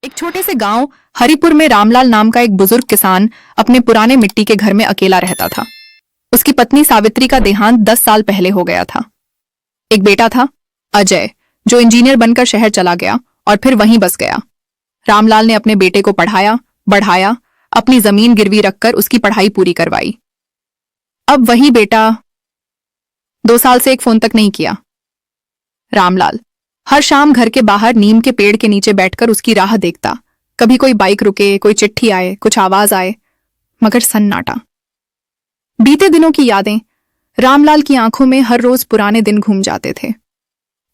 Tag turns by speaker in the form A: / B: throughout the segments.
A: एक छोटे से गांव हरिपुर में रामलाल नाम का एक बुजुर्ग किसान अपने पुराने मिट्टी के घर में अकेला रहता था। उसकी पत्नी सावित्री का देहांत 10 साल पहले हो गया था। एक बेटा था अजय, जो इंजीनियर बनकर शहर चला गया और फिर वहीं बस गया। रामलाल ने अपने बेटे को पढ़ाया बढ़ाया, अपनी जमीन गिरवी रखकर उसकी पढ़ाई पूरी करवाई। अब वही बेटा 2 साल से एक फोन तक नहीं किया। रामलाल हर शाम घर के बाहर नीम के पेड़ के नीचे बैठकर उसकी राह देखता। कभी कोई बाइक रुके, कोई चिट्ठी आए, कुछ आवाज आए, मगर सन्नाटा। बीते दिनों की यादें रामलाल की आंखों में हर रोज पुराने दिन घूम जाते थे।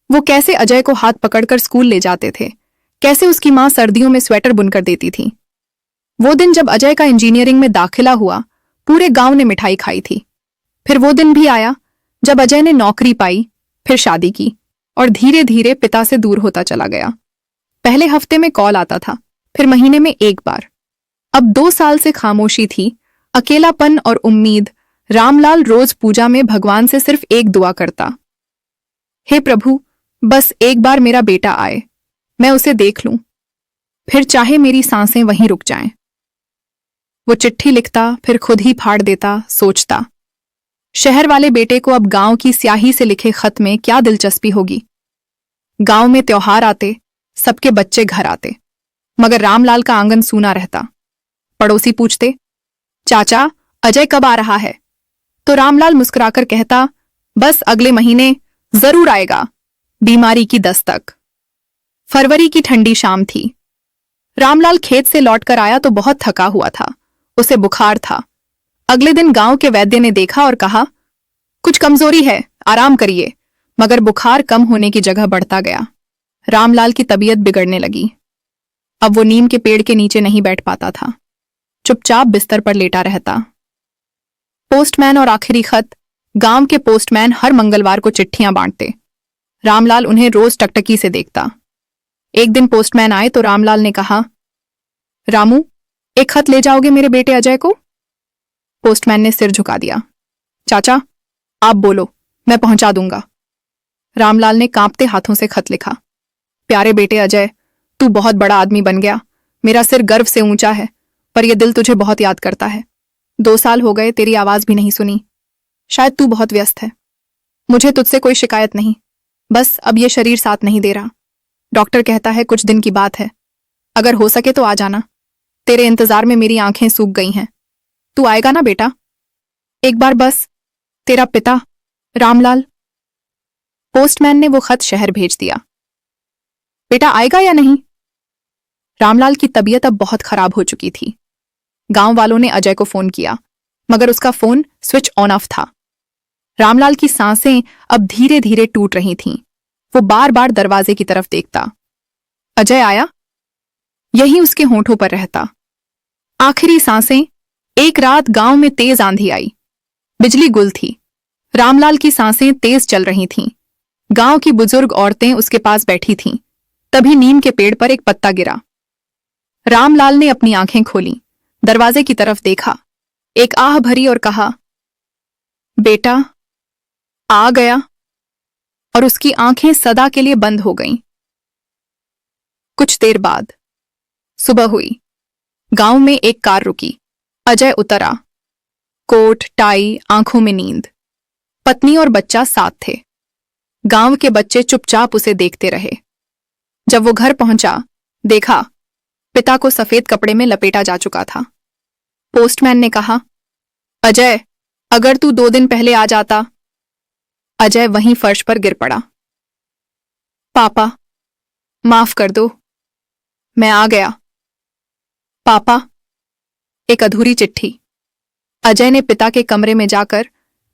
A: वो कैसे अजय को हाथ पकड़कर स्कूल ले जाते थे, कैसे उसकी मां सर्दियों में स्वेटर बुनकर देती थी। वो दिन जब अजय का इंजीनियरिंग में दाखिला हुआ, पूरे गांव ने मिठाई खाई थी। फिर वो दिन भी आया जब अजय ने नौकरी पाई, फिर शादी की और धीरे धीरे पिता से दूर होता चला गया। पहले हफ्ते में कॉल आता था, फिर महीने में एक बार। अब 2 साल से खामोशी थी, अकेलापन और उम्मीद। रामलाल रोज पूजा में भगवान से सिर्फ एक दुआ करता, हे प्रभु, बस एक बार मेरा बेटा आए, मैं उसे देख लूं, फिर चाहे मेरी सांसें वहीं रुक जाएं। वो चिट्ठी लिखता, फिर खुद ही फाड़ देता, सोचता, शहर वाले बेटे को अब गांव की स्याही से लिखे खत में क्या दिलचस्पी होगी। गांव में त्योहार आते, सबके बच्चे घर आते, मगर रामलाल का आंगन सूना रहता। पड़ोसी पूछते, चाचा अजय कब आ रहा है? तो रामलाल मुस्कुराकर कहता, बस अगले महीने जरूर आएगा। बीमारी की दस्तक। फरवरी की ठंडी शाम थी। रामलाल खेत से लौटकर आया तो बहुत थका हुआ था, उसे बुखार था। अगले दिन गांव के वैद्य ने देखा और कहा, कुछ कमजोरी है, आराम करिए। मगर बुखार कम होने की जगह बढ़ता गया। रामलाल की तबीयत बिगड़ने लगी। अब वो नीम के पेड़ के नीचे नहीं बैठ पाता था, चुपचाप बिस्तर पर लेटा रहता। पोस्टमैन और आखिरी खत। गांव के पोस्टमैन हर मंगलवार को चिट्ठियां बांटते। रामलाल उन्हें रोज टकटकी से देखता। एक दिन पोस्टमैन आए तो रामलाल ने कहा, रामू, एक खत ले जाओगे मेरे बेटे अजय को? पोस्टमैन ने सिर झुका दिया। चाचा आप बोलो, मैं पहुंचा दूंगा। रामलाल ने कांपते हाथों से खत लिखा, प्यारे बेटे अजय, तू बहुत बड़ा आदमी बन गया। मेरा सिर गर्व से ऊंचा है, पर यह दिल तुझे बहुत याद करता है। 2 साल हो गए, तेरी आवाज भी नहीं सुनी। शायद तू बहुत व्यस्त है। मुझे तुझसे कोई शिकायत नहीं, बस अब यह शरीर साथ नहीं दे रहा। डॉक्टर कहता है कुछ दिन की बात है, अगर हो सके तो आ जाना। तेरे इंतजार में मेरी आंखें सूख गई हैं। तू आएगा ना बेटा? एक बार बस, तेरा पिता रामलाल। पोस्टमैन ने वो खत शहर भेज दिया। बेटा आएगा या नहीं? रामलाल की तबीयत अब बहुत खराब हो चुकी थी। गांव वालों ने अजय को फोन किया, मगर उसका फोन स्विच ऑन ऑफ था। रामलाल की सांसें अब धीरे धीरे टूट रही थीं। वो बार बार दरवाजे की तरफ देखता। अजय आया? यही उसके होंठों पर रहता। आखिरी सांसें। एक रात गांव में तेज आंधी आई। बिजली गुल थी। रामलाल की सांसें तेज चल रही थीं। गांव की बुजुर्ग औरतें उसके पास बैठी थीं। तभी नीम के पेड़ पर एक पत्ता गिरा। रामलाल ने अपनी आंखें खोली, दरवाजे की तरफ देखा, एक आह भरी और कहा, बेटा आ गया। और उसकी आंखें सदा के लिए बंद हो गईं। कुछ देर बाद सुबह हुई। गांव में एक कार रुकी। अजय उतरा। कोट टाई, आंखों में नींद। पत्नी और बच्चा साथ थे। गांव के बच्चे चुपचाप उसे देखते रहे। जब वो घर पहुंचा, देखा पिता को सफेद कपड़े में लपेटा जा चुका था। पोस्टमैन ने कहा, अजय, अगर तू 2 दिन पहले आ जाता। अजय वहीं फर्श पर गिर पड़ा। पापा, माफ कर दो, मैं आ गया। पापा, एक अधूरी चिट्ठी। अजय ने पिता के कमरे में जाकर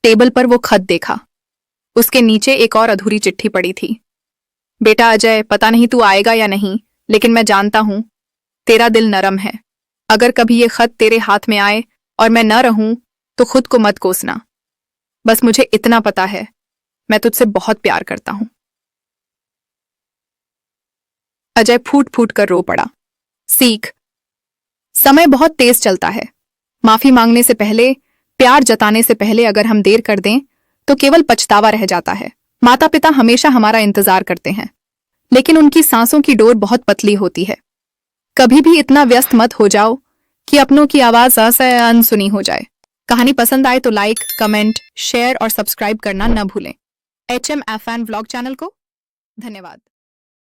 A: टेबल पर वो खत देखा। उसके नीचे एक और अधूरी चिट्ठी पड़ी थी। बेटा अजय, पता नहीं तू आएगा या नहीं, लेकिन मैं जानता हूं तेरा दिल नरम है। अगर कभी ये खत तेरे हाथ में आए और मैं न रहूं तो खुद को मत कोसना। बस मुझे इतना पता है, मैं तुझसे बहुत प्यार करता हूं। अजय फूट फूट कर रो पड़ा। सीख, समय बहुत तेज चलता है। माफी मांगने से पहले, प्यार जताने से पहले अगर हम देर कर दें तो केवल पछतावा रह जाता है। माता पिता हमेशा हमारा इंतजार करते हैं, लेकिन उनकी सांसों की डोर बहुत पतली होती है। कभी भी इतना व्यस्त मत हो जाओ कि अपनों की आवाज अनसुनी हो जाए। कहानी पसंद आए तो लाइक, कमेंट, शेयर और सब्सक्राइब करना न भूलें। HM Fan व्लॉग चैनल को धन्यवाद।